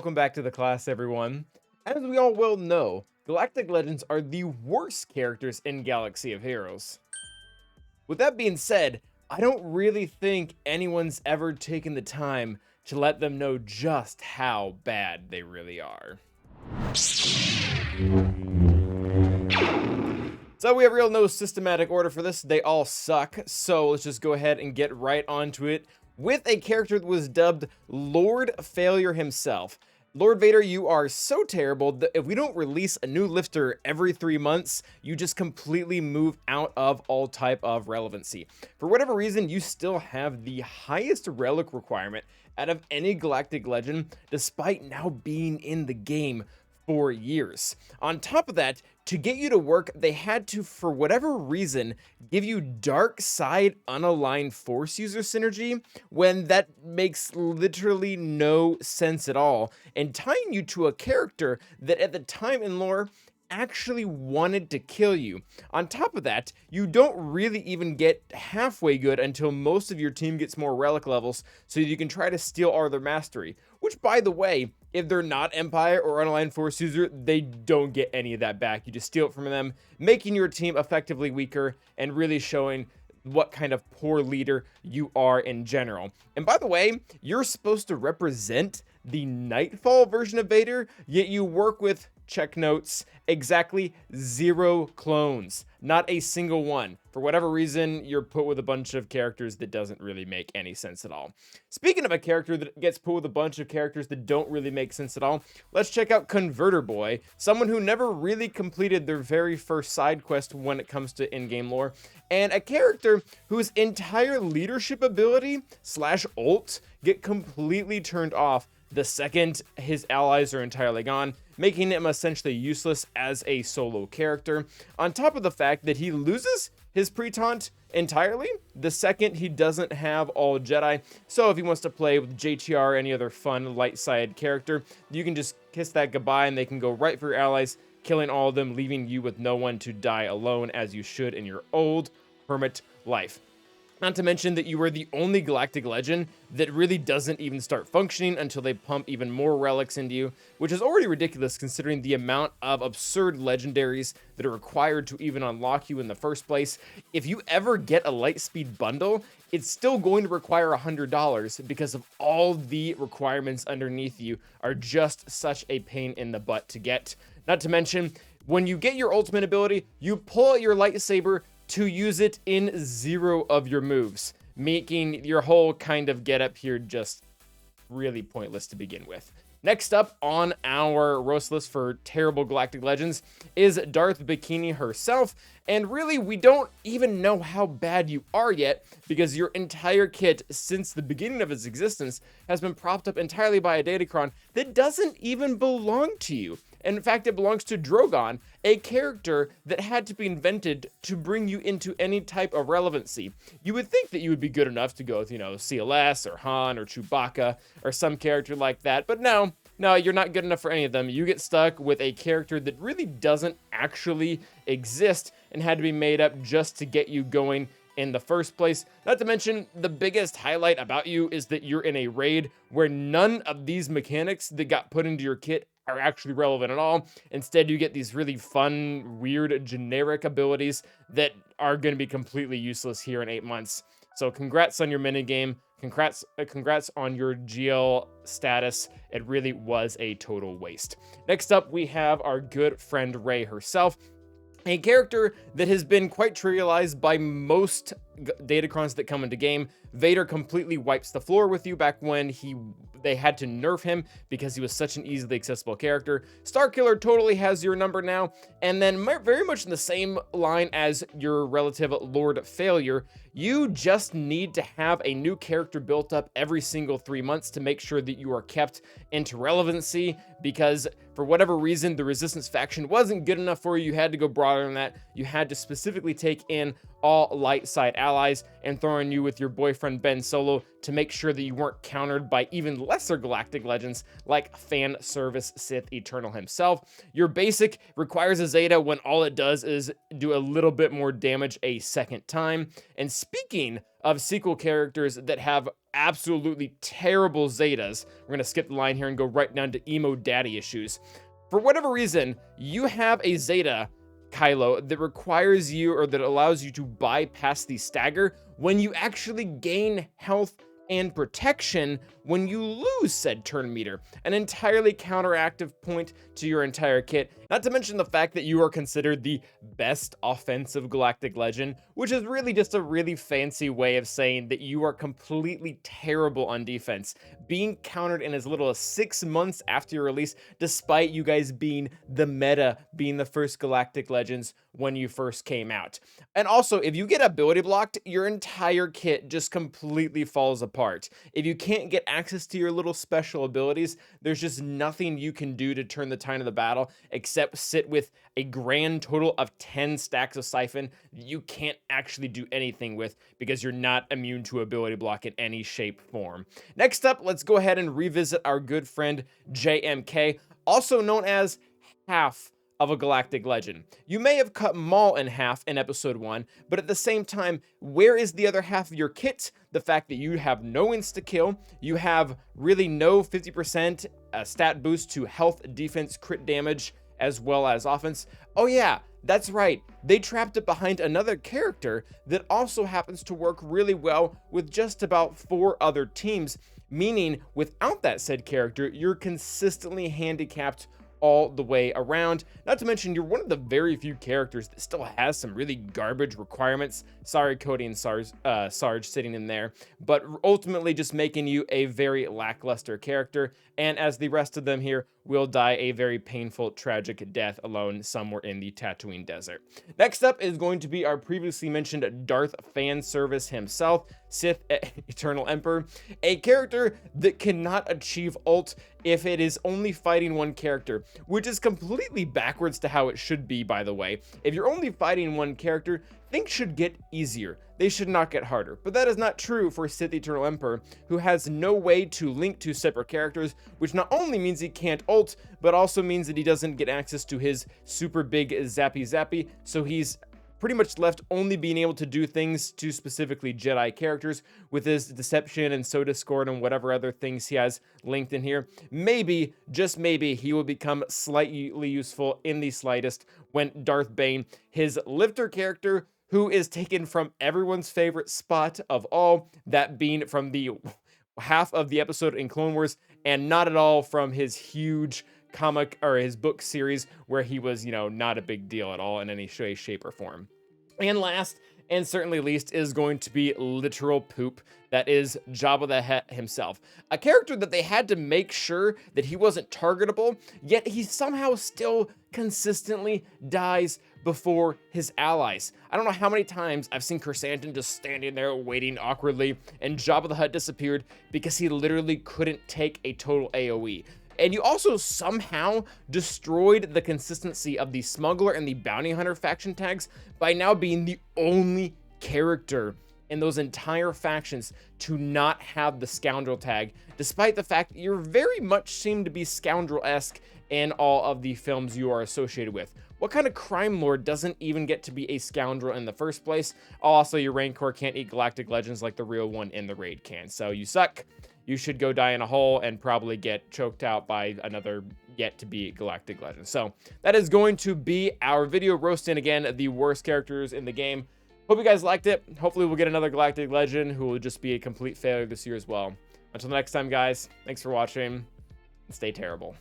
welcome back to the class, everyone. As we all well know, Galactic Legends are the worst characters in Galaxy of Heroes. With that being said, I don't really think anyone's ever taken the time to let them know just how bad they really are. So we have no systematic order for this. They all suck. So let's just go ahead and get right onto it with a character that was dubbed Lord Failure himself. Lord Vader, you are so terrible that if we don't release a new lifter every 3 months, you just completely move out of all type of relevancy. For whatever reason, you still have the highest relic requirement out of any Galactic Legend, despite now being in the game for years. On top of that, to get you to work, they had to, for whatever reason, give you dark side unaligned force user synergy, when that makes literally no sense at all, and tying you to a character that at the time in lore actually wanted to kill you. On top of that, you don't really even get halfway good until most of your team gets more relic levels, so you can try to steal all their mastery. Which, by the way, if they're not Empire or Unaligned Force user, they don't get any of that back. You just steal it from them, making your team effectively weaker and really showing what kind of poor leader you are in general. And by the way, you're supposed to represent the Nightfall version of Vader, yet you work with, check notes, exactly 0 clones. Not a single one. For whatever reason, you're put with a bunch of characters that doesn't really make any sense at all. Speaking of a character that gets put with a bunch of characters that don't really make sense at all, let's check out Converter Boy, someone who never really completed their very first side quest when it comes to in-game lore, and a character whose entire leadership ability / ult get completely turned off the second his allies are entirely gone, making him essentially useless as a solo character, on top of the fact that he loses his pre-taunt entirely the second he doesn't have all Jedi. So if he wants to play with JTR or any other fun light side character, you can just kiss that goodbye and they can go right for your allies, killing all of them, leaving you with no one to die alone as you should in your old hermit life. Not to mention that you are the only Galactic Legend that really doesn't even start functioning until they pump even more relics into you, which is already ridiculous considering the amount of absurd legendaries that are required to even unlock you in the first place. If you ever get a Lightspeed bundle, it's still going to require $100 because of all the requirements underneath you are just such a pain in the butt to get. Not to mention, when you get your ultimate ability, you pull out your lightsaber to use it in 0 of your moves, making your whole kind of get up here just really pointless to begin with. Next up on our roast list for terrible Galactic Legends is Darth Bikini herself, and really we don't even know how bad you are yet because your entire kit since the beginning of its existence has been propped up entirely by a datacron that doesn't even belong to you. In fact, it belongs to Drogon, a character that had to be invented to bring you into any type of relevancy. You would think that you would be good enough to go with, CLS or Han or Chewbacca or some character like that, but no, you're not good enough for any of them. You get stuck with a character that really doesn't actually exist and had to be made up just to get you going in the first place. Not to mention, the biggest highlight about you is that you're in a raid where none of these mechanics that got put into your kit are actually relevant at all. Instead, you get these really fun, weird, generic abilities that are going to be completely useless here in 8 months. So congrats on your minigame. Congrats on your GL status. It really was a total waste. Next up, we have our good friend Rey herself, a character that has been quite trivialized by most datacrons that come into game. Vader completely wipes the floor with you back when they had to nerf him because he was such an easily accessible character. Starkiller totally has your number now, and then very much in the same line as your relative Lord Failure, you just need to have a new character built up every single 3 months to make sure that you are kept into relevancy, because for whatever reason, the Resistance faction wasn't good enough for you. You had to go broader than that. You had to specifically take in all light side allies and throw in you with your boyfriend Ben Solo to make sure that you weren't countered by even lesser galactic legends like fan service Sith Eternal himself. Your basic requires a Zeta when all it does is do a little bit more damage a second time. And speaking of sequel characters that have absolutely terrible Zetas, we're going to skip the line here and go right down to emo daddy issues. For whatever reason, you have a Zeta, Kylo, that requires you, or that allows you to bypass the stagger when you actually gain health and protection when you lose said turn meter, an entirely counteractive point to your entire kit, not to mention the fact that you are considered the best offensive galactic legend, which is really just a really fancy way of saying that you are completely terrible on defense, being countered in as little as 6 months after your release, despite you guys being the meta, being the first galactic legends when you first came out. And also, if you get ability blocked, your entire kit just completely falls apart. If you can't get access to your little special abilities, there's just nothing you can do to turn the tide of the battle except sit with a grand total of 10 stacks of siphon that you can't actually do anything with because you're not immune to ability block in any shape, form. Next up, let's go ahead and revisit our good friend JMK, also known as half of a galactic legend. You may have cut Maul in half in episode 1, but at the same time, where is the other half of your kit? The fact that you have no insta-kill, you have really no 50% stat boost to health, defense, crit damage, as well as offense. Oh yeah, that's right, they trapped it behind another character that also happens to work really well with just about 4 other teams, meaning without that said character, you're consistently handicapped all the way around. Not to mention, you're one of the very few characters that still has some really garbage requirements. Sorry, Cody and Sarge sitting in there, but ultimately just making you a very lackluster character. And as the rest of them here will die a very painful, tragic death alone somewhere in the Tatooine desert. Next up is going to be our previously mentioned Darth fan service himself, Sith Eternal Emperor, a character that cannot achieve ult if it is only fighting one character, which is completely backwards to how it should be, by the way. If you're only fighting one character, things should get easier. They should not get harder. But that is not true for Sith Eternal Emperor, who has no way to link to separate characters, which not only means he can't ult, but also means that he doesn't get access to his super big zappy, so he's pretty much left only being able to do things to specifically Jedi characters with his deception and so discord and whatever other things he has linked in here. Maybe, just maybe, he will become slightly useful in the slightest when Darth Bane, his lifter character, who is taken from everyone's favorite spot of all, that being from the half of the episode in Clone Wars, and not at all from his huge comic or his book series where he was, you know, not a big deal at all in any shape or form. And last, and certainly least, is going to be literal poop. That is Jabba the Hat himself. A character that they had to make sure that he wasn't targetable, yet he somehow still consistently dies before his allies. I don't know how many times I've seen Chrysanthemum just standing there waiting awkwardly, and Jabba the Hutt disappeared because he literally couldn't take a total AoE. And you also somehow destroyed the consistency of the Smuggler and the Bounty Hunter faction tags by now being the only character in those entire factions to not have the Scoundrel tag, despite the fact that you very much seem to be Scoundrel-esque in all of the films you are associated with. What kind of crime lord doesn't even get to be a scoundrel in the first place? Also, your Rancor can't eat galactic legends like the real one in the raid can, so you suck. You should go die in a hole and probably get choked out by another yet-to-be galactic legend. So that is going to be our video roasting, again, the worst characters in the game. Hope you guys liked it. Hopefully we'll get another galactic legend who will just be a complete failure this year as well. Until next time, guys, thanks for watching, and stay terrible.